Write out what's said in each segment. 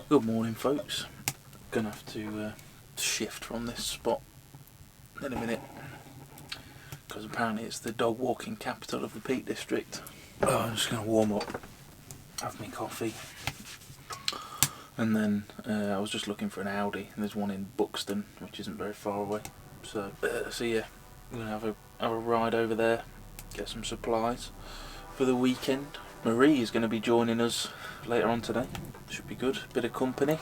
Good morning, folks. Gonna have to shift from this spot in a minute because apparently it's the dog walking capital of the Peak District. I'm just gonna warm up, have me coffee, and then I was just looking for an Audi, and there's one in Buxton, which isn't very far away. So yeah, I'm gonna have a ride over there, get some supplies for the weekend. Marie is going to be joining us later on today. Should be good. Bit of company.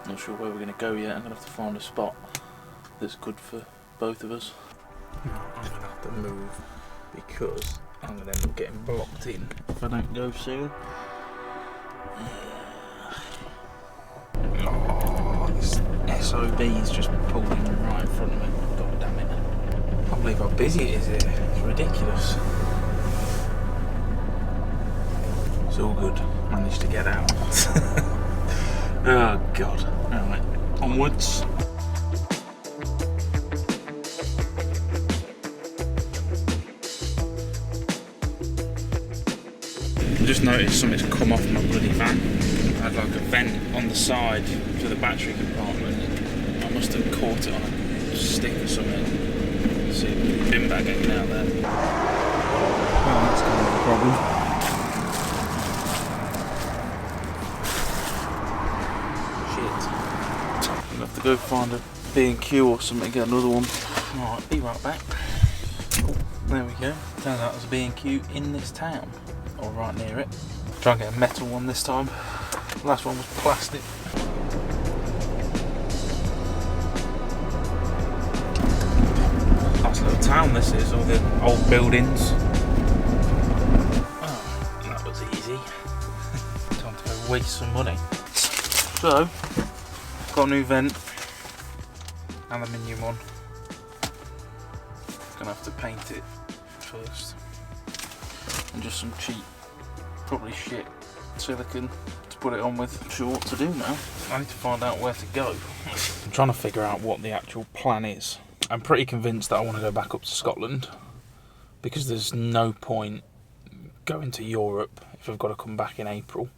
Not sure where we're going to go yet. I'm going to have to find a spot that's good for both of us. I'm going to have to move because I'm going to end up getting blocked in if I don't go soon. Oh, this SOB's just pulled in right in front of me. God damn it. I can't believe how busy it is here. It's ridiculous. It's all good. Managed to get out. Oh God. Alright, onwards. I just noticed something's come off my bloody van. I had like a vent on the side to the battery compartment. I must have caught it on a stick or something. See the bin bag hanging out there. Oh, that's kind of a problem. I'll have to go find a B&Q or something, get another one. Alright, be right back. Oh, there we go. Turns out there's a B&Q in this town, or right near it. Try and get a metal one this time. The last one was plastic. Nice little town this is, all the old buildings. Oh, that was easy. Time to go waste some money. So, got a new vent, aluminium one. Gonna have to paint it first, and just some cheap, probably shit silicone to put it on with. I'm sure what to do now. I need to find out where to go. I'm trying to figure out what the actual plan is. I'm pretty convinced that I want to go back up to Scotland because there's no point going to Europe if I've got to come back in April.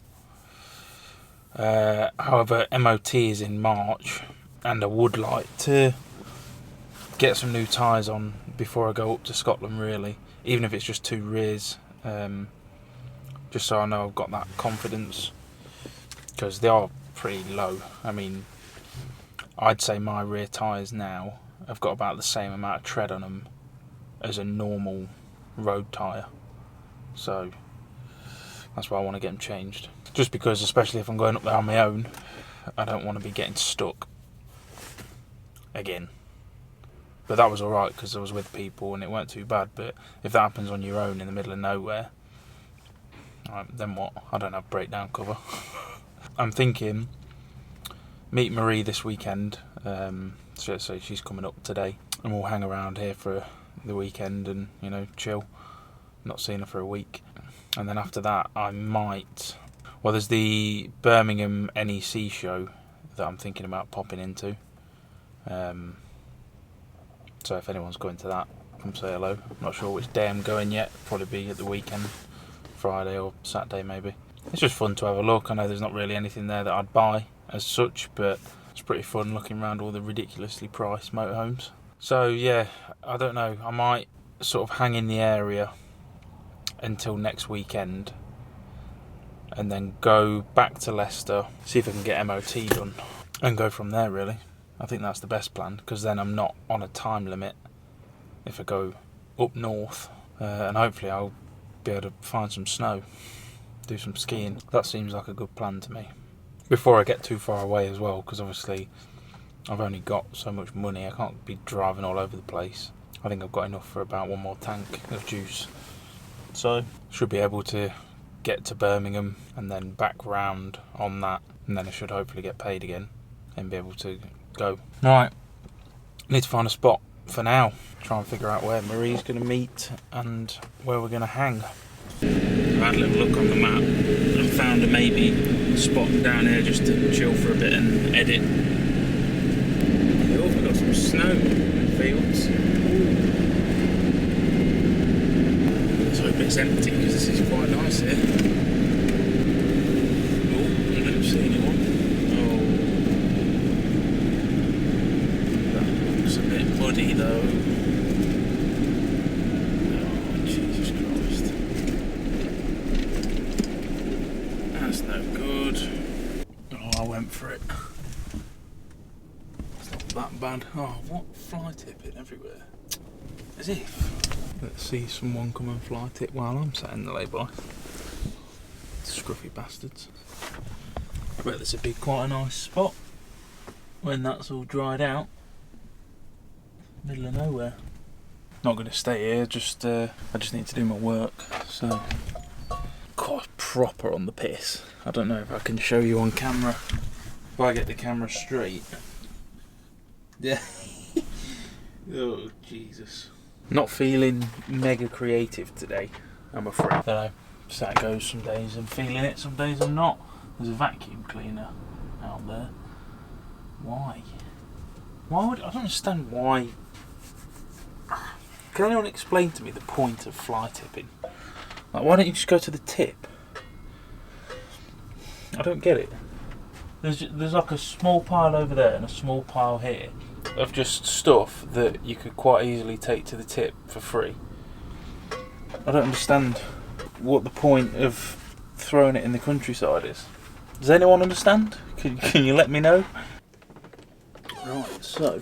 However, MOT is in March, and I would like to get some new tyres on before I go up to Scotland, really, even if it's just 2 rears, just so I know I've got that confidence, because they are pretty low. I mean, I'd say my rear tyres now have got about the same amount of tread on them as a normal road tyre, so that's why I want to get them changed. Just because, especially if I'm going up there on my own, I don't want to be getting stuck again. But that was alright because I was with people and it weren't too bad. But if that happens on your own in the middle of nowhere, then what? I don't have breakdown cover. I'm thinking, meet Marie this weekend. So she's coming up today, and we'll hang around here for the weekend and, you know, chill. Not seeing her for a week. And then after that, I might... Well, there's the Birmingham NEC show that I'm thinking about popping into. So if anyone's going to that, come say hello. I'm not sure which day I'm going yet. Probably be at the weekend, Friday or Saturday maybe. It's just fun to have a look. I know there's not really anything there that I'd buy as such, but it's pretty fun looking around all the ridiculously priced motorhomes. So yeah, I don't know. I might sort of hang in the area until next weekend, and then go back to Leicester, see if I can get MOT done, and go from there, really. I think that's the best plan, because then I'm not on a time limit if I go up north, and hopefully I'll be able to find some snow, do some skiing. That seems like a good plan to me. Before I get too far away as well, because obviously I've only got so much money, I can't be driving all over the place. I think I've got enough for about 1 more tank of juice. So, should be able to get to Birmingham and then back round on that, and then I should hopefully get paid again and be able to go. Right, need to find a spot for now. Try and figure out where Marie's going to meet and where we're going to hang. I had a little look on the map and found a maybe spot down here just to chill for a bit and edit. Oh, we've got some snow in the fields. Let's hope it's empty because this is quite nice here. Oh, I don't see anyone. Oh muddy though. Oh, Jesus Christ. That's no good. Oh, I went for it. It's not that bad. Oh, what fly tipping everywhere? As if. Let's see someone come and fly tip while I'm sat in the lay-by. Scruffy bastards. I bet this would be quite a nice spot when that's all dried out. Middle of nowhere. Not going to stay here, I just need to do my work. So, quite proper on the piss. I don't know if I can show you on camera. If I get the camera straight. Yeah. Oh, Jesus. Not feeling mega creative today, I'm afraid. I don't know. Just how it goes. Some days I'm feeling it, some days I'm not. There's a vacuum cleaner out there. Why? Why would I don't understand why. Can anyone explain to me the point of fly tipping? Like, why don't you just go to the tip? I don't get it. There's like a small pile over there and a small pile here of just stuff that you could quite easily take to the tip for free. I don't understand what the point of throwing it in the countryside is. Does anyone understand? Can you let me know? Right, so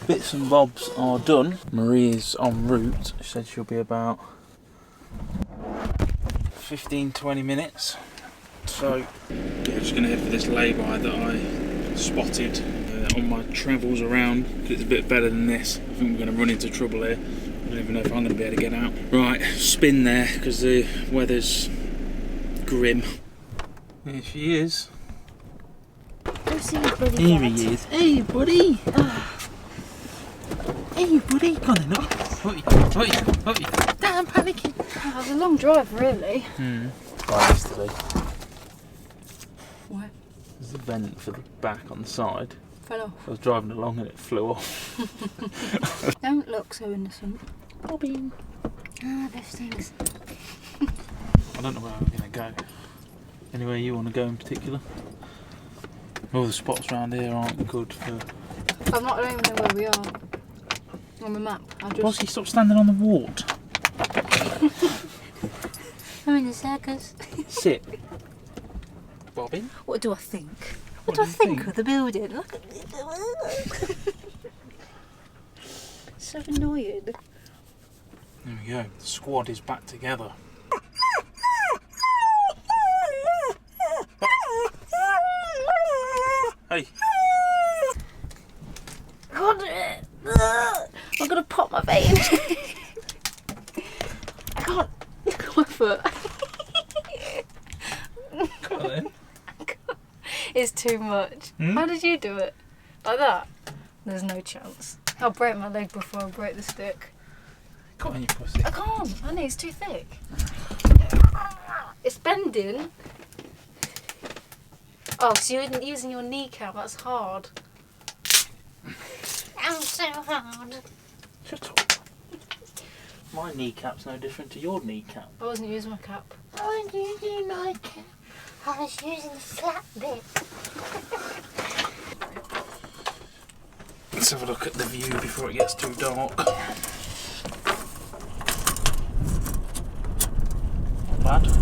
bits and bobs are done. Marie's en route. She said she'll be about 15-20 minutes. So yeah, just going to head for this lay-by that I spotted on my travels around. It's a bit better than this. I think we're going to run into trouble here. I don't even know if I'm going to be able to get out. Right, spin there because the weather's grim. There she is. Go see you, buddy. Here he is. Hey, buddy. Hey, buddy. Come on then, up. Oi. Damn, panicking. Oh, it was a long drive, really. Right, yesterday. What? There's a vent for the back on the side. Fell off. I was driving along and it flew off. Don't look so innocent. Bobbing. Ah, those things. I don't know where we're going to go. Anywhere you want to go in particular? All the spots around here aren't good for... I don't even know where we are on the map. Bossy, stop standing on the wart. I'm in the circus. Sit. Bobbing? What do I think? What do I do you think think? of the building? Look at it. So annoying. There we go. The squad is back together. Hey. God, I'm gonna pop my vein. I can't. Look at my foot. Come on then. It's too much. How did you do it? Like that? There's no chance. I'll break my leg before I break the stick. Got on your pussy. I can't. I know, it's too thick. It's bending. Oh, so you're using your kneecap. That's hard. I'm so hard. Shut up. My kneecap's no different to your kneecap. I wasn't using my cap. I wasn't using my cap. I was using the flat bit. Let's have a look at the view before it gets too dark. Not bad.